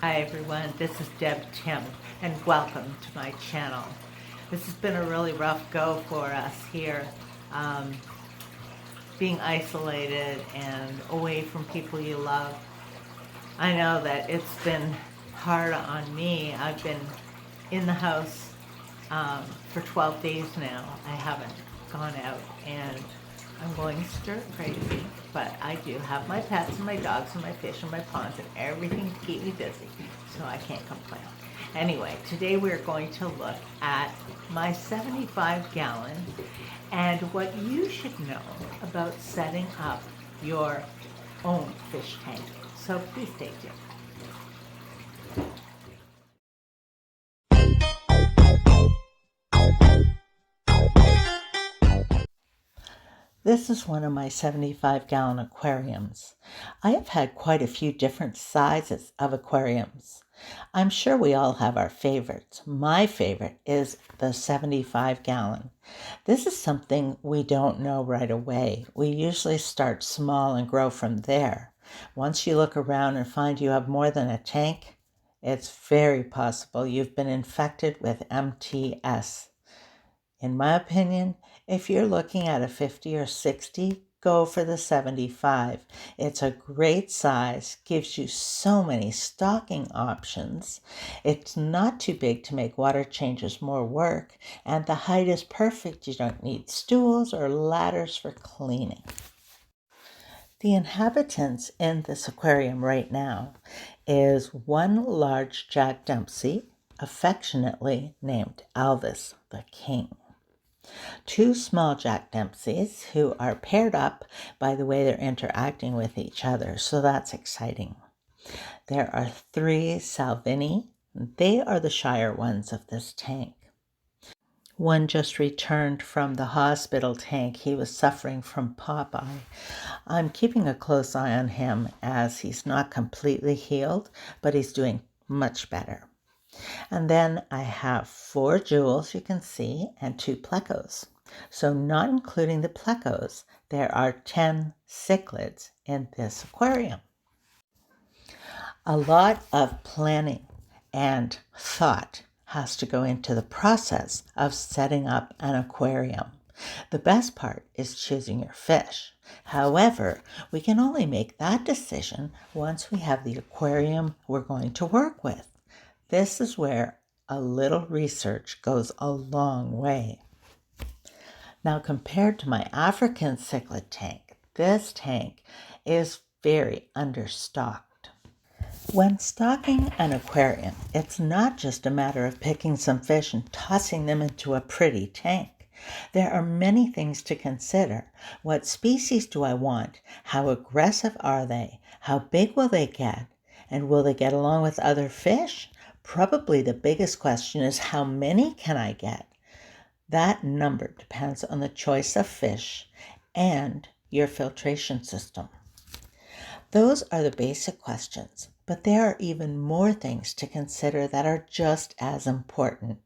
Hi everyone, this is Deb Tim and welcome to my channel. This has been a really rough go for us here, being isolated and away from people you love. I know that it's been hard on me. I've been in the house for 12 days now. I haven't gone out and I'm going stir crazy, but I do have my pets and my dogs and my fish and my ponds and everything to keep me busy, so I can't complain. Anyway, today we're going to look at my 75-gallon and what you should know about setting up your own fish tank. So please stay tuned. This is one of my 75-gallon aquariums. I have had quite a few different sizes of aquariums. I'm sure we all have our favorites. My favorite is the 75-gallon. This is something we don't know right away. We usually start small and grow from there. Once you look around and find you have more than a tank, it's very possible you've been infected with MTS. In my opinion, if you're looking at a 50 or 60, go for the 75. It's a great size, gives you so many stocking options. It's not too big to make water changes more work, and the height is perfect. You don't need stools or ladders for cleaning. The inhabitants in this aquarium right now is one large Jack Dempsey, affectionately named Elvis the King. Two small Jack Dempseys who are paired up by the way they're interacting with each other, so that's exciting. There are three Salvini. They are the shyer ones of this tank. One just returned from the hospital tank. He was suffering from pop-eye. I'm keeping a close eye on him as he's not completely healed, but he's doing much better. And then I have 4 jewels, you can see, and 2 plecos. So not including the plecos, there are 10 cichlids in this aquarium. A lot of planning and thought has to go into the process of setting up an aquarium. The best part is choosing your fish. However, we can only make that decision once we have the aquarium we're going to work with. This is where a little research goes a long way. Now, compared to my African cichlid tank, this tank is very understocked. When stocking an aquarium, it's not just a matter of picking some fish and tossing them into a pretty tank. There are many things to consider. What species do I want? How aggressive are they? How big will they get? And will they get along with other fish? Probably the biggest question is how many can I get? That number depends on the choice of fish and your filtration system. Those are the basic questions, but there are even more things to consider that are just as important.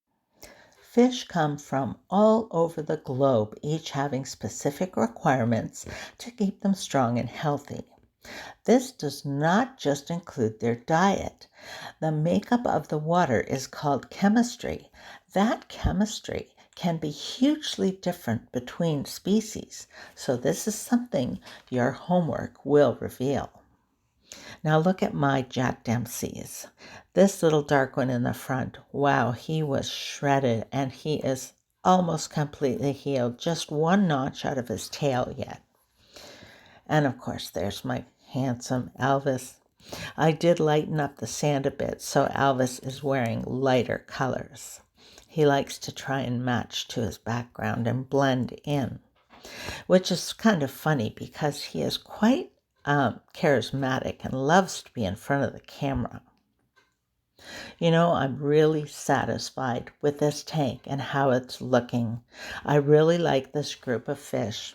Fish come from all over the globe, each having specific requirements to keep them strong and healthy. This does not just include their diet. The makeup of the water is called chemistry. That chemistry can be hugely different between species, so this is something your homework will reveal. Now look at my Jack Dempsey's. This little dark one in the front, wow, he was shredded and he is almost completely healed. Just one notch out of his tail yet. And of course, there's my handsome Elvis. I did lighten up the sand a bit, so Elvis is wearing lighter colors. He likes to try and match to his background and blend in, which is kind of funny because he is quite charismatic and loves to be in front of the camera. You know, I'm really satisfied with this tank and how it's looking. I really like this group of fish.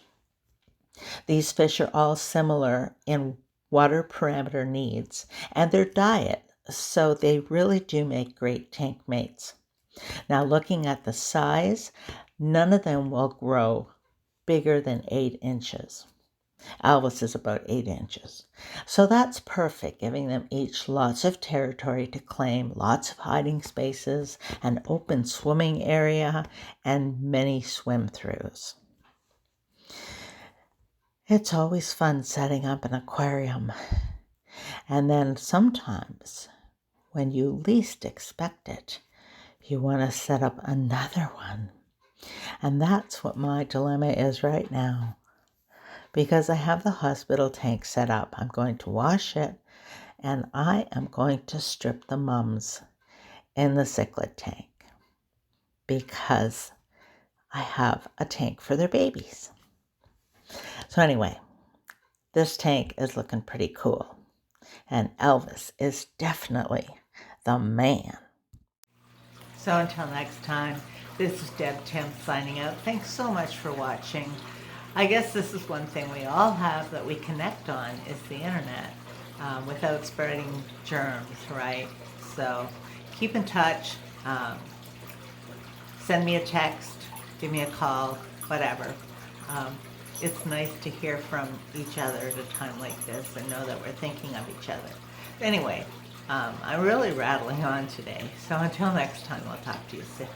These fish are all similar in water parameter needs and their diet, so they really do make great tank mates. Now looking at the size, none of them will grow bigger than 8 inches. Elvis is about 8 inches. So that's perfect, giving them each lots of territory to claim, lots of hiding spaces, an open swimming area, and many swim-throughs. It's always fun setting up an aquarium. And then sometimes, when you least expect it, you want to set up another one. And that's what my dilemma is right now. Because I have the hospital tank set up, I'm going to wash it, and I am going to strip the mums in the cichlid tank because I have a tank for their babies. So anyway, this tank is looking pretty cool, and Elvis is definitely the man. So until next time, this is Deb Tim signing out. Thanks so much for watching. I guess this is one thing we all have that we connect on is the internet without spreading germs, right? So keep in touch. Send me a text, give me a call, whatever. It's nice to hear from each other at a time like this and know that we're thinking of each other. Anyway, I'm really rattling on today, so until next time, I'll talk to you soon.